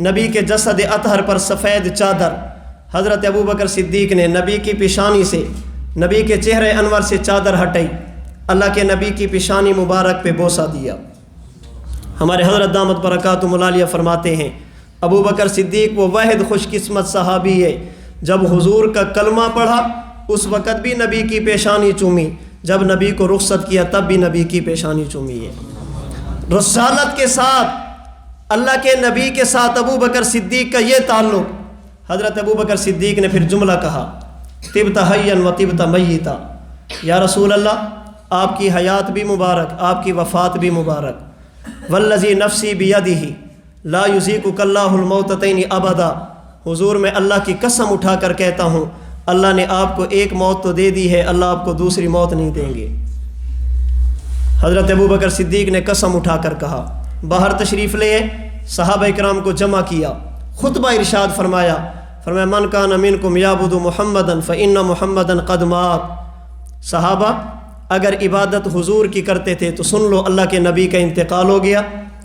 نبی کے جسد اطہر پر سفید چادر۔ حضرت ابو بکر صدیق نے نبی کی پیشانی سے، نبی کے چہرے انور سے چادر ہٹائی، اللہ کے نبی کی پیشانی مبارک پہ بوسہ دیا۔ ہمارے حضرت دامت برکاتہم العالیہ فرماتے ہیں ابو بکر صدیق وہ واحد خوش قسمت صحابی ہے جب حضور کا کلمہ پڑھا اس وقت بھی نبی کی پیشانی چومی، جب نبی کو رخصت کیا تب بھی نبی کی پیشانی چومی ہے۔ رسالت کے ساتھ اللہ کے نبی کے ساتھ ابو بکر صدیق کا یہ تعلق، حضرت ابو بکر صدیق نے پھر جملہ کہا طبت حیا و طبت میتا، یا رسول اللہ آپ کی حیات بھی مبارک، آپ کی وفات بھی مبارک، والذی نفسی بیدہ لا یذیقک اللہ الموتتین ابدا، حضور میں اللہ کی قسم اٹھا کر کہتا ہوں اللہ نے آپ کو ایک موت تو دے دی ہے، اللہ آپ کو دوسری موت نہیں دیں گے۔ حضرت ابو بکر صدیق نے قسم اٹھا کر کہا، باہر تشریف لے صحابہ کرام کو جمع کیا، خطبہ ارشاد فرمایا من کان منکم یعبد محمدا فإن محمدا قد مات۔ صحابہ اگر عبادت حضور کی کرتے تھے تو سن لو اللہ کے نبی کا انتقال ہو گیا،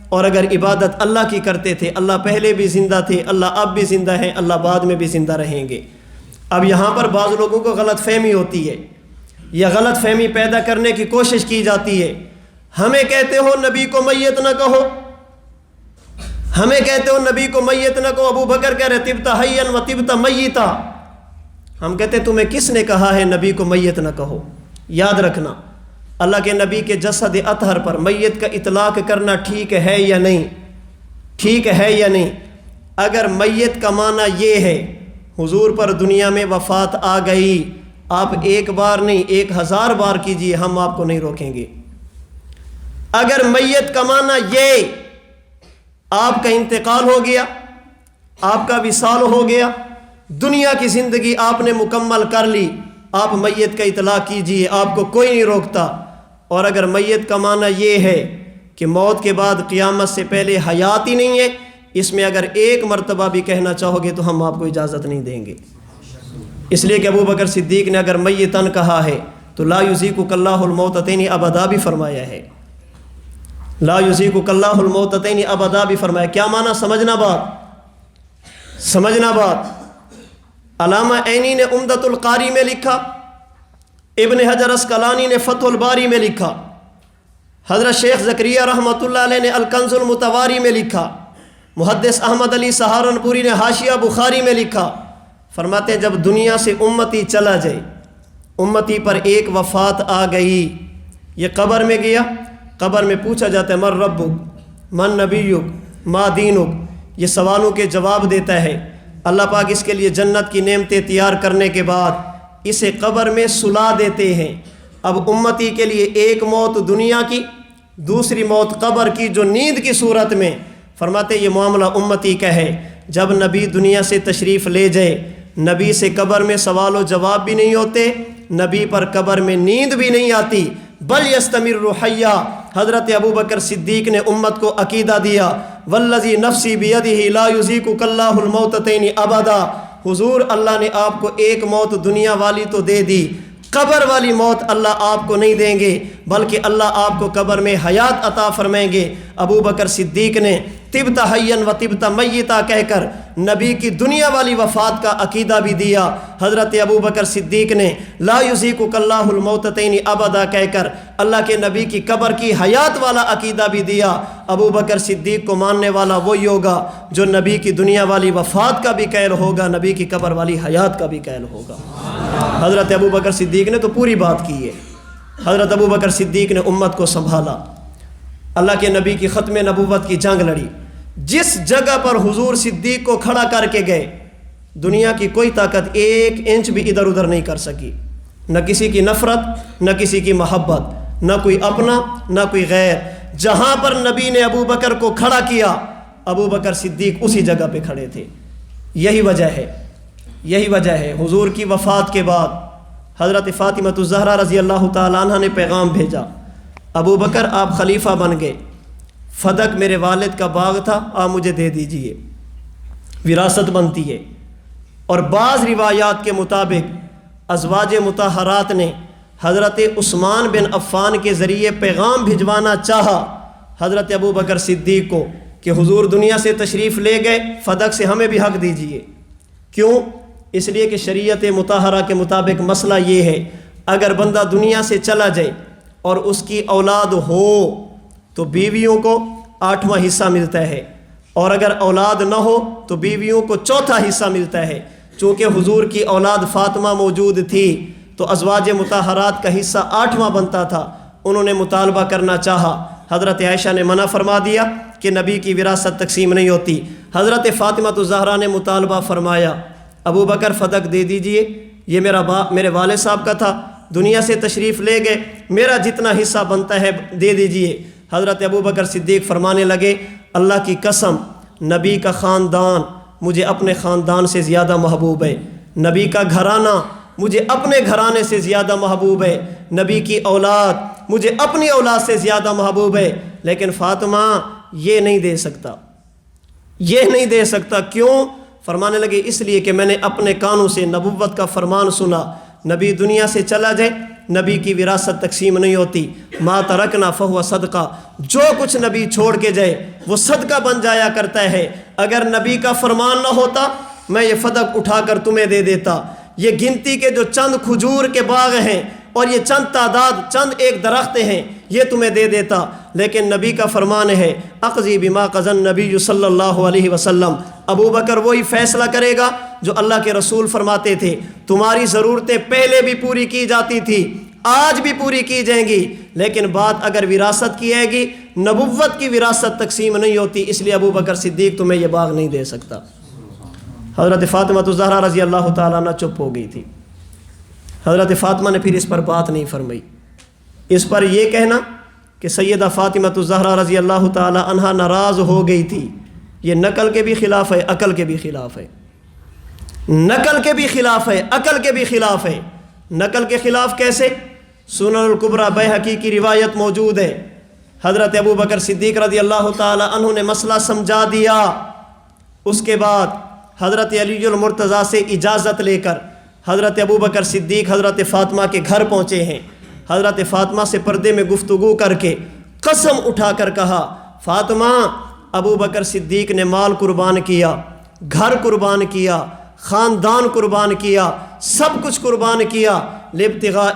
اور اگر عبادت اللہ کی کرتے تھے اللہ پہلے بھی زندہ تھے، اللہ اب بھی زندہ ہیں، اللہ بعد میں بھی زندہ رہیں گے۔ اب یہاں پر بعض لوگوں کو غلط فہمی ہوتی ہے، یا غلط فہمی پیدا کرنے کی کوشش کی جاتی ہے، ہمیں کہتے ہو نبی کو میت نہ کہو، ہمیں کہتے ہو نبی کو میت نہ کہو، ابو بکر کہہ رہے طبت حیا و طبت میتا، ہم کہتے تمہیں کس نے کہا ہے نبی کو میت نہ کہو؟ یاد رکھنا اللہ کے نبی کے جسد اطہر پر میت کا اطلاق کرنا ٹھیک ہے یا نہیں؟ ٹھیک ہے یا نہیں؟ اگر میت کا معنی یہ ہے حضور پر دنیا میں وفات آ گئی، آپ ایک بار نہیں 1000 بار کیجئے، ہم آپ کو نہیں روکیں گے۔ اگر میت کا معنی یہ آپ کا انتقال ہو گیا، آپ کا وصال ہو گیا، دنیا کی زندگی آپ نے مکمل کر لی، آپ میت کا اطلاق کیجئے، آپ کو کوئی نہیں روکتا۔ اور اگر میت کا معنی یہ ہے کہ موت کے بعد قیامت سے پہلے حیات ہی نہیں ہے، اس میں اگر ایک مرتبہ بھی کہنا چاہو گے تو ہم آپ کو اجازت نہیں دیں گے۔ اس لیے کہ ابو بکر صدیق نے اگر میتن کہا ہے تو لا یذیقک اللہ الموتتین ابدا بھی فرمایا ہے، لا یذیقک اللہ الموتتین ابدا بھی فرمایا۔ کیا معنی؟ سمجھنا بات۔ علامہ عینی نے عمدۃ القاری میں لکھا، ابن حجر اسقلانی نے فتح الباری میں لکھا، حضرت شیخ زکریا رحمۃ اللہ علیہ نے الکنز المتواری میں لکھا، محدث احمد علی سہارنپوری نے حاشیہ بخاری میں لکھا، فرماتے ہیں جب دنیا سے امتی چلا جائے، امتی پر ایک وفات آ گئی، یہ قبر میں گیا، قبر میں پوچھا جاتا ہے من ربک من نبیک ما دینک، یہ سوالوں کے جواب دیتا ہے۔ اللہ پاک اس کے لیے جنت کی نعمتیں تیار کرنے کے بعد اسے قبر میں سلا دیتے ہیں۔ اب امتی کے لیے ایک موت دنیا کی، دوسری موت قبر کی، جو نیند کی صورت میں، فرماتے یہ معاملہ امتی کا ہے۔ جب نبی دنیا سے تشریف لے جائے، نبی سے قبر میں سوال و جواب بھی نہیں ہوتے، نبی پر قبر میں نیند بھی نہیں آتی، بل یستمر حیا۔ حضرت ابو بکر صدیق نے امت کو عقیدہ دیا والذی نفسی بیدہ لا یذیقک اللہ الموتتین ابدا، حضور اللہ نے آپ کو ایک موت دنیا والی تو دے دی، قبر والی موت اللہ آپ کو نہیں دیں گے، بلکہ اللہ آپ کو قبر میں حیات عطا فرمائیں گے۔ ابو بکر صدیق نے طبت حیا و طبت میتا کہہ کر نبی کی دنیا والی وفات کا عقیدہ بھی دیا۔ حضرت ابو بکر صدیق نے لا یذیقک اللہ الموتتین ابدا کہہ کر اللہ کے نبی کی قبر کی حیات والا عقیدہ بھی دیا۔ ابو بکر صدیق کو ماننے والا وہی ہوگا جو نبی کی دنیا والی وفات کا بھی قائل ہوگا، نبی کی قبر والی حیات کا بھی قائل ہوگا۔ حضرت ابو بکر صدیق نے تو پوری بات کی ہے۔ حضرت ابو بکر صدیق نے امت کو سنبھالا، اللہ کے نبی کی ختم نبوت کی جنگ لڑی۔ جس جگہ پر حضور صدیق کو کھڑا کر کے گئے، دنیا کی کوئی طاقت 1 انچ بھی ادھر ادھر نہیں کر سکی، نہ کسی کی نفرت، نہ کسی کی محبت، نہ کوئی اپنا نہ کوئی غیر۔ جہاں پر نبی نے ابو بکر کو کھڑا کیا، ابو بکر صدیق اسی جگہ پہ کھڑے تھے۔ یہی وجہ ہے حضور کی وفات کے بعد حضرت فاطمہ الزہرا رضی اللہ تعالیٰ عنہ نے پیغام بھیجا، ابو بکر آپ خلیفہ بن گئے، فدق میرے والد کا باغ تھا، آپ مجھے دے دیجئے، وراثت بنتی ہے۔ اور بعض روایات کے مطابق ازواج مطہرات نے حضرت عثمان بن عفان کے ذریعے پیغام بھجوانا چاہا حضرت ابو بکر صدیق کو کہ حضور دنیا سے تشریف لے گئے، فدق سے ہمیں بھی حق دیجئے۔ کیوں؟ اس لیے کہ شریعت مطہرہ کے مطابق مسئلہ یہ ہے، اگر بندہ دنیا سے چلا جائے اور اس کی اولاد ہو تو بیویوں کو 8واں حصہ ملتا ہے، اور اگر اولاد نہ ہو تو بیویوں کو 4تھا حصہ ملتا ہے۔ چونکہ حضور کی اولاد فاطمہ موجود تھی تو ازواج مطہرات کا حصہ 8واں بنتا تھا۔ انہوں نے مطالبہ کرنا چاہا، حضرت عائشہ نے منع فرما دیا کہ نبی کی وراثت تقسیم نہیں ہوتی۔ حضرت فاطمہ الزہرا نے مطالبہ فرمایا، ابو بکر فدق دے دیجئے، یہ میرے والد صاحب کا تھا، دنیا سے تشریف لے گئے، میرا جتنا حصہ بنتا ہے دے دیجئے۔ حضرت ابو بکر صدیق فرمانے لگے، اللہ کی قسم، نبی کا خاندان مجھے اپنے خاندان سے زیادہ محبوب ہے، نبی کا گھرانہ مجھے اپنے گھرانے سے زیادہ محبوب ہے، نبی کی اولاد مجھے اپنی اولاد سے زیادہ محبوب ہے، لیکن فاطمہ یہ نہیں دے سکتا، یہ نہیں دے سکتا۔ کیوں؟ فرمانے لگے اس لیے کہ میں نے اپنے کانوں سے نبوت کا فرمان سنا، نبی دنیا سے چلا جائے نبی کی وراثت تقسیم نہیں ہوتی، ما ترکنا فہو صدقہ، جو کچھ نبی چھوڑ کے جائے وہ صدقہ بن جایا کرتا ہے۔ اگر نبی کا فرمان نہ ہوتا میں یہ صدق اٹھا کر تمہیں دے دیتا، یہ گنتی کے جو چند کھجور کے باغ ہیں اور یہ چند تعداد چند ایک درخت ہیں یہ تمہیں دے دیتا، لیکن نبی کا فرمان ہے اقضی بما قضى النبی صلی اللہ علیہ وسلم، ابو بکر وہی فیصلہ کرے گا جو اللہ کے رسول فرماتے تھے، تمہاری ضرورتیں پہلے بھی پوری کی جاتی تھی، آج بھی پوری کی جائیں گی، لیکن بات اگر وراثت کی آئے گی نبوت کی وراثت تقسیم نہیں ہوتی، اس لیے ابو بکر صدیق تمہیں یہ باغ نہیں دے سکتا۔ حضرت فاطمہ الزہرا رضی اللہ تعالیٰ عنہ چپ ہو گئی تھی۔ حضرت فاطمہ نے پھر اس پر بات نہیں فرمائی۔ اس پر یہ کہنا کہ سیدہ فاطمہ الزہرا رضی اللہ تعالیٰ عنہ ناراض ہو گئی تھی، یہ نقل کے بھی خلاف ہے، عقل کے بھی خلاف ہے، نقل کے بھی خلاف ہے، عقل کے بھی خلاف ہے۔ نقل کے خلاف کیسے؟ سنن الکبریٰ بیہقی کی روایت موجود ہے، حضرت ابو بکر صدیق رضی اللہ تعالیٰ عنہ نے مسئلہ سمجھا دیا، اس کے بعد حضرت علی المرتضیٰ سے اجازت لے کر حضرت ابو بکر صدیق حضرت فاطمہ کے گھر پہنچے ہیں۔ حضرت فاطمہ سے پردے میں گفتگو کر کے قسم اٹھا کر کہا، فاطمہ، ابو بکر صدیق نے مال قربان کیا، گھر قربان کیا، خاندان قربان کیا، سب کچھ قربان کیا، لابتغاء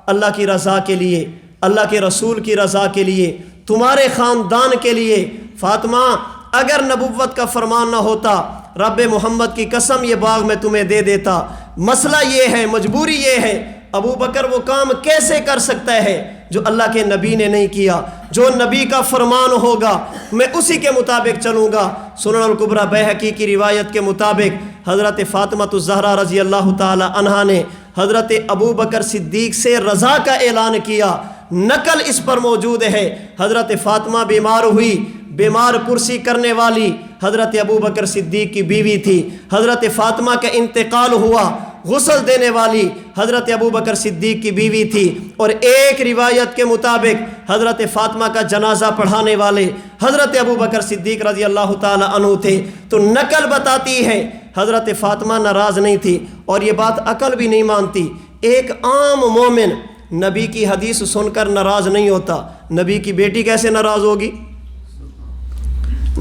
اللہ کی رضا کے لیے، اللہ کے رسول کی رضا کے لیے، تمہارے خاندان کے لیے۔ فاطمہ، اگر نبوت کا فرمان نہ ہوتا رب محمد کی قسم یہ باغ میں تمہیں دے دیتا۔ مسئلہ یہ ہے، مجبوری یہ ہے، ابو بکر وہ کام کیسے کر سکتا ہے جو اللہ کے نبی نے نہیں کیا؟ جو نبی کا فرمان ہوگا میں اسی کے مطابق چلوں گا۔ سنن الکبریٰ بیہقی کی روایت کے مطابق حضرت فاطمہ الزہرا رضی اللہ تعالی عنہا نے حضرت ابو بکر صدیق سے رضا کا اعلان کیا۔ نقل اس پر موجود ہے، حضرت فاطمہ بیمار ہوئی، بیمار پرسی کرنے والی حضرت ابو بکر صدیق کی بیوی تھی، حضرت فاطمہ کا انتقال ہوا، غسل دینے والی حضرت ابو بکر صدیق کی بیوی تھی، اور ایک روایت کے مطابق حضرت فاطمہ کا جنازہ پڑھانے والے حضرت ابو بکر صدیق رضی اللہ تعالی عنہ تھے۔ تو نقل بتاتی ہے حضرت فاطمہ ناراض نہیں تھی، اور یہ بات عقل بھی نہیں مانتی۔ ایک عام مومن نبی کی حدیث سن کر ناراض نہیں ہوتا، نبی کی بیٹی کیسے ناراض ہوگی؟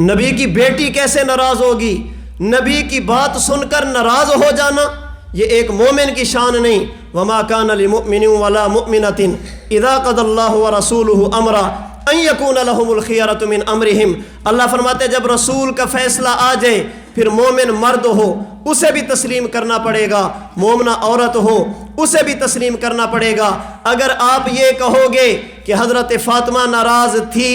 نبی کی بیٹی کیسے ناراض ہوگی؟ نبی کی بات سن کر ناراض ہو جانا یہ ایک مومن کی شان نہیں۔ وما كان لمؤمن ولا مؤمنة اذا قضى الله ورسوله امرا ان يكون لهم الخيرة من امرهم۔ اللہ فرماتے ہیں جب رسول کا فیصلہ آ جائے پھر مومن مرد ہو اسے بھی تسلیم کرنا پڑے گا، مومنہ عورت ہو اسے بھی تسلیم کرنا پڑے گا۔ اگر آپ یہ کہو گے کہ حضرت فاطمہ ناراض تھی،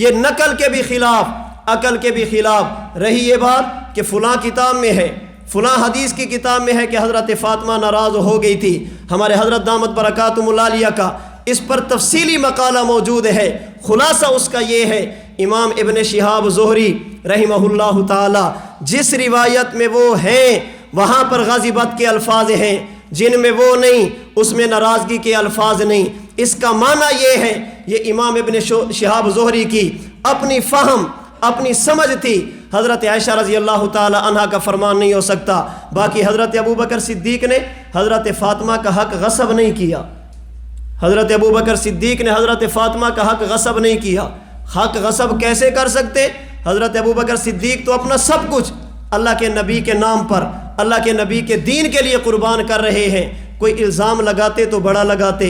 یہ نقل کے بھی خلاف، عقل کے بھی خلاف رہی یہ بات کہ فلاں کتاب میں ہے، فلاں حدیث کی کتاب میں ہے کہ حضرت فاطمہ ناراض ہو گئی تھی، ہمارے حضرت دامت برکاتہم العالیہ کا اس پر تفصیلی مقالہ موجود ہے۔ خلاصہ اس کا یہ ہے، امام ابن شہاب زہری رحمہ اللہ تعالی جس روایت میں وہ ہیں وہاں پر غضبت کے الفاظ ہیں، جن میں وہ نہیں اس میں ناراضگی کے الفاظ نہیں۔ اس کا معنی یہ ہے، یہ امام ابن شہاب زہری کی اپنی فہم، اپنی سمجھ تھی، حضرت عائشہ رضی اللہ تعالی عنہ کا فرمان نہیں ہو سکتا۔ باقی حضرت ابو بکر صدیق نے حضرت فاطمہ کا حق غصب نہیں کیا، حضرت ابو بکر صدیق نے حضرت فاطمہ کا حق غصب نہیں کیا۔ حق غصب کیسے کر سکتے؟ حضرت ابو بکر صدیق تو اپنا سب کچھ اللہ کے نبی کے نام پر، اللہ کے نبی کے دین کے لیے قربان کر رہے ہیں۔ کوئی الزام لگاتے تو بڑا لگاتے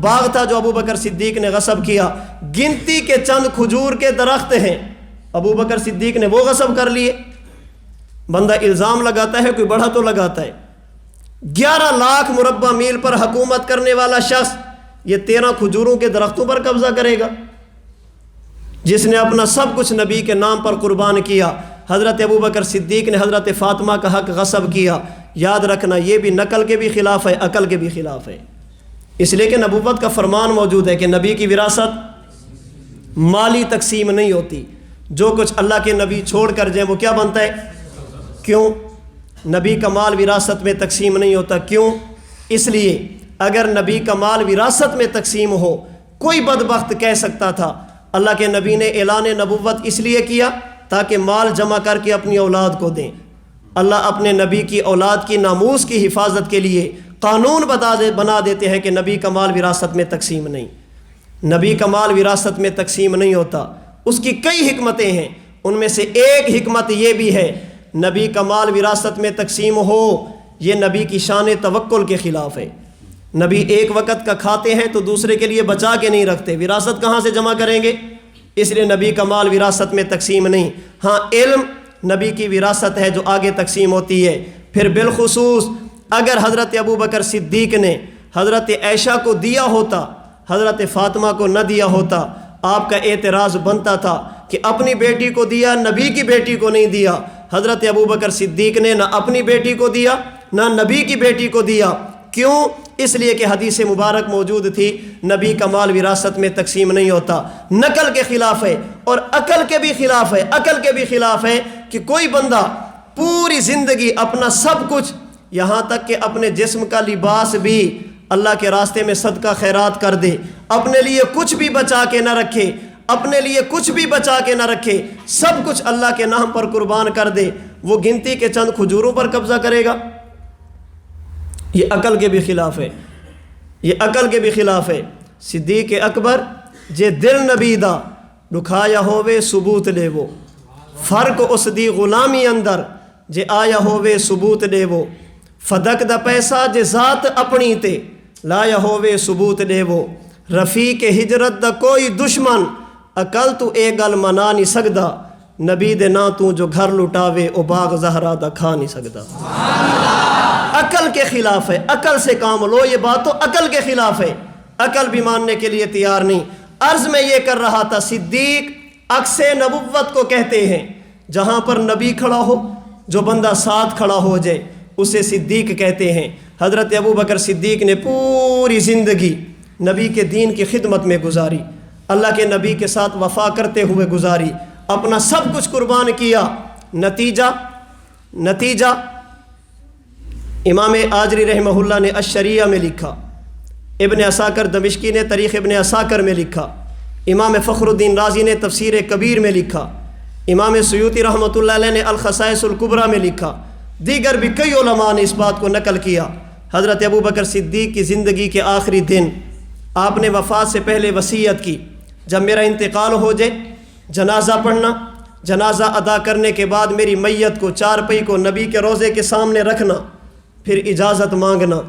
باغ تھا جو ابو بکر صدیق نے غصب کیا. گنتی کے چند کھجور کے درخت ہیں، ابو بکر صدیق نے وہ غصب کر لیے. بندہ الزام لگاتا ہے، کوئی بڑھا تو لگاتا ہے. 11 لاکھ مربع میل پر حکومت کرنے والا شخص یہ 13 کھجوروں کے درختوں پر قبضہ کرے گا، جس نے اپنا سب کچھ نبی کے نام پر قربان کیا. حضرت ابو بکر صدیق نے حضرت فاطمہ کا حق غصب کیا. یاد رکھنا یہ بھی نقل کے بھی خلاف ہے، عقل کے بھی خلاف ہے. اس لیے کہ نبوت کا فرمان موجود ہے کہ نبی کی وراثت مالی تقسیم نہیں ہوتی. جو کچھ اللہ کے نبی چھوڑ کر جائیں وہ کیا بنتا ہے؟ کیوں؟ نبی کا مال وراثت میں تقسیم نہیں ہوتا. کیوں؟ اس لیے اگر نبی کا مال وراثت میں تقسیم ہو، کوئی بدبخت کہہ سکتا تھا اللہ کے نبی نے اعلان نبوت اس لیے کیا تاکہ مال جمع کر کے اپنی اولاد کو دیں. اللہ اپنے نبی کی اولاد کی ناموس کی حفاظت کے لیے قانون بنا دیتے ہیں کہ نبی کا مال وراثت میں تقسیم نہیں. نبی کا مال وراثت میں تقسیم نہیں ہوتا. اس کی کئی حکمتیں ہیں، ان میں سے ایک حکمت یہ بھی ہے نبی کا مال وراثت میں تقسیم ہو یہ نبی کی شان توکل کے خلاف ہے. نبی ایک وقت کا کھاتے ہیں تو دوسرے کے لیے بچا کے نہیں رکھتے، وراثت کہاں سے جمع کریں گے؟ اس لیے نبی کا مال وراثت میں تقسیم نہیں. ہاں علم نبی کی وراثت ہے جو آگے تقسیم ہوتی ہے. پھر بالخصوص اگر حضرت ابو بکر صدیق نے حضرت عائشہ کو دیا ہوتا، حضرت فاطمہ کو نہ دیا ہوتا، آپ کا اعتراض بنتا تھا کہ اپنی بیٹی کو دیا، نبی کی بیٹی کو نہیں دیا. حضرت ابو بکر صدیق نے نہ اپنی بیٹی کو دیا نہ نبی کی بیٹی کو دیا. کیوں؟ اس لیے کہ حدیث مبارک موجود تھی نبی کا مال وراثت میں تقسیم نہیں ہوتا. نقل کے خلاف ہے اور عقل کے بھی خلاف ہے. عقل کے بھی خلاف ہے کہ کوئی بندہ پوری زندگی اپنا سب کچھ، یہاں تک کہ اپنے جسم کا لباس بھی اللہ کے راستے میں صدقہ خیرات کر دے، اپنے لیے کچھ بھی بچا کے نہ رکھے، اپنے لیے کچھ بھی بچا کے نہ رکھے، سب کچھ اللہ کے نام پر قربان کر دے، وہ گنتی کے چند کھجوروں پر قبضہ کرے گا. یہ عقل کے بھی خلاف ہے، یہ عقل کے بھی خلاف ہے. صدیق اکبر جے دل نبی دا دکھایا ہووے ثبوت دے وہ، فرق اس دی غلامی اندر جے آیا ہووے ثبوت دے وہ، فدق دا پیسہ جے ذات اپنی تے لایا ہووے ثبوت دے وہ، رفیق ہجرت دا کوئی دشمن عقل تو اے گل منا نہیں سکدا، نبی دے نا تو جو گھر لٹاوے او باغ زہرا دا کھا نہیں سکدا. عقل کے خلاف ہے، عقل سے کام لو. یہ بات تو عقل کے خلاف ہے، عقل بھی ماننے کے لیے تیار نہیں. عرض میں یہ کر رہا تھا صدیق عکس نبوت کو کہتے ہیں. جہاں پر نبی کھڑا ہو، جو بندہ ساتھ کھڑا ہو جائے اسے صدیق کہتے ہیں. حضرت ابو بکر صدیق نے پوری زندگی نبی کے دین کی خدمت میں گزاری، اللہ کے نبی کے ساتھ وفا کرتے ہوئے گزاری، اپنا سب کچھ قربان کیا. نتیجہ امام آجری رحمہ اللہ نے الشریعہ میں لکھا، ابن عساکر دمشقی نے تاریخ ابن عساکر میں لکھا، امام فخر الدین رازی نے تفسیر کبیر میں لکھا، امام سیوطی رحمۃ اللہ علیہ نے الخصائص الکبریٰ میں لکھا، دیگر بھی کئی علماء نے اس بات کو نقل کیا. حضرت ابو بکر صدیق کی زندگی کے آخری دن آپ نے وفات سے پہلے وصیت کی، جب میرا انتقال ہو جائے جنازہ پڑھنا، جنازہ ادا کرنے کے بعد میری میت کو چارپائی کو نبی کے روضے کے سامنے رکھنا، پھر اجازت مانگنا،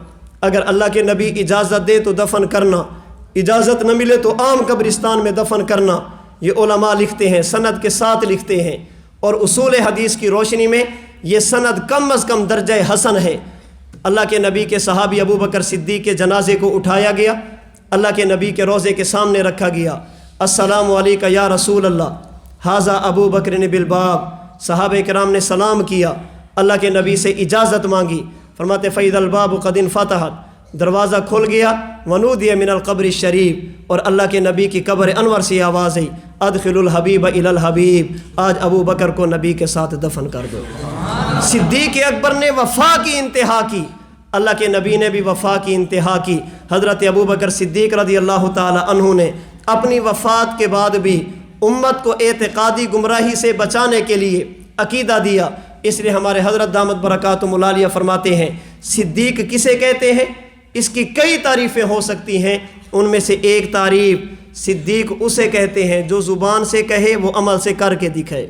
اگر اللہ کے نبی اجازت دے تو دفن کرنا، اجازت نہ ملے تو عام قبرستان میں دفن کرنا. یہ علماء لکھتے ہیں، سند کے ساتھ لکھتے ہیں، اور اصول حدیث کی روشنی میں یہ سند کم از کم درجہ حسن ہے. اللہ کے نبی کے صحابی ابو بکر صدیق کے جنازے کو اٹھایا گیا، اللہ کے نبی کے روضے کے سامنے رکھا گیا. السلام علیکہ یا رسول اللہ، ھذا ابو بکر بالباب. صحابہ کرام نے سلام کیا، اللہ کے نبی سے اجازت مانگی. فرماتے فَإِذَا الْبَابُ قَدْ انْفَتَحَتْ، دروازہ کھل گیا. وَنُودِيَ مِنَ الْقَبْرِ الشَّرِيفِ، اور اللہ کے نبی کی قبر انور سے آواز آئی، ادخلوا الحبیب الی الحبیب، آج ابو بکر کو نبی کے ساتھ دفن کر دو. صدیق اکبر نے وفا کی انتہا کی، اللہ کے نبی نے بھی وفا کی انتہا کی. حضرت ابو بکر صدیق رضی اللہ تعالی عنہ نے اپنی وفات کے بعد بھی امت کو اعتقادی گمراہی سے بچانے کے لیے عقیدہ دیا. اس لیے ہمارے حضرت دامت برکاتہم العالیہ فرماتے ہیں صدیق کسے کہتے ہیں؟ اس کی کئی تعریفیں ہو سکتی ہیں، ان میں سے ایک تعریف صدیق اسے کہتے ہیں جو زبان سے کہے وہ عمل سے کر کے دکھائے.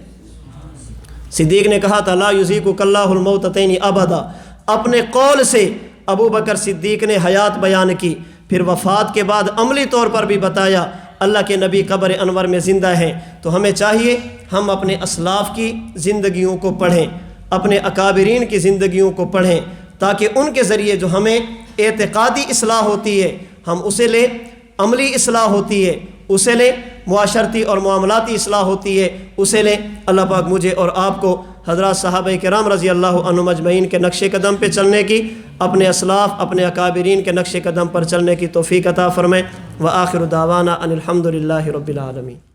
صدیق نے کہا تھا لا یذیقک اللہ الموتتین ابدا، اپنے قول سے ابو بکر صدیق نے حیات بیان کی، پھر وفات کے بعد عملی طور پر بھی بتایا اللہ کے نبی قبر انور میں زندہ ہیں۔ تو ہمیں چاہیے ہم اپنے اسلاف کی زندگیوں کو پڑھیں، اپنے اکابرین کی زندگیوں کو پڑھیں، تاکہ ان کے ذریعے جو ہمیں اعتقادی اصلاح ہوتی ہے ہم اسے لیں، عملی اصلاح ہوتی ہے اسے لیں، معاشرتی اور معاملاتی اصلاح ہوتی ہے اسے لیں۔ اللہ پاک مجھے اور آپ کو حضرات صحابہ کرام رضی اللہ عنہم اجمعین کے نقش قدم پہ چلنے کی، اپنے اسلاف اپنے اکابرین کے نقش قدم پر چلنے کی توفیق عطا فرمائے۔ وآخر دعوانا ان الحمد للہ رب العالمین۔